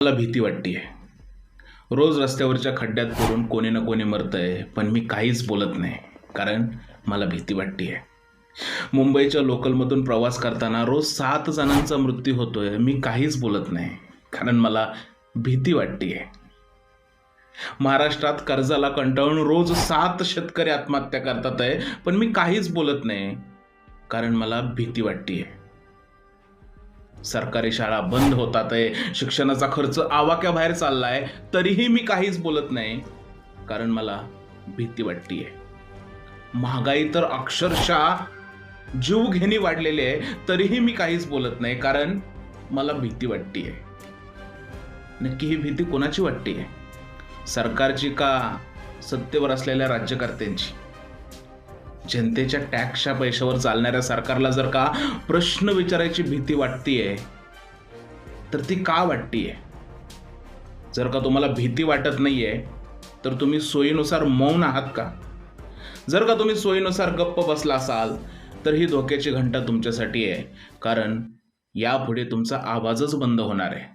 मला भीती वाटतेय. रोज रस्त्यावरच्या खड्ड्यात पडून कोणी ना कोणी मरतंय, पण मी काहीच बोलत नाही, कारण मला भीती वाटतेय. मुंबईच्या लोकलमधून प्रवास करताना रोज 7 जणांचा मृत्यू होतोय, मी काहीच बोलत नाही, कारण मला भीती वाटतेय. महाराष्ट्रात कर्जाला कंटाळून रोज 7 शेतकरी आत्महत्या करतात आहे, पण मी काहीच बोलत नाही, कारण मला भीती वाटतेय. सरकारी शाळा बंद होतात आहे, शिक्षणाचा खर्च आवाक्याबाहेर चाललाय, तरीही मी काहीच बोलत नाही, कारण मला भीती वाटतेय. महागाई तर अक्षरशः जीवघेणी वाढलेली आहे, तरीही मी काहीच बोलत नाही, कारण मला भीती वाटतेय. नक्की ही भीती कोणाची वाटतेय? सरकारची का सत्तेवर असलेल्या राज्यकर्त्यांची? जनतेच्या टॅक्सच्या पैशावर चालणाऱ्या सरकारला जर का प्रश्न विचारायची भीती वाटतेय, तर ती का वाटतेय? जर का तुम्हाला भीती वाटत नाहीये, तर तुम्ही सोयीनुसार मौन आहात का? जर का तुम्ही सोयीनुसार गप्प बसला असाल, तर ही धोक्याची घंटा तुमच्यासाठी आहे, कारण यापुढे तुमचा आवाजच बंद होणार आहे.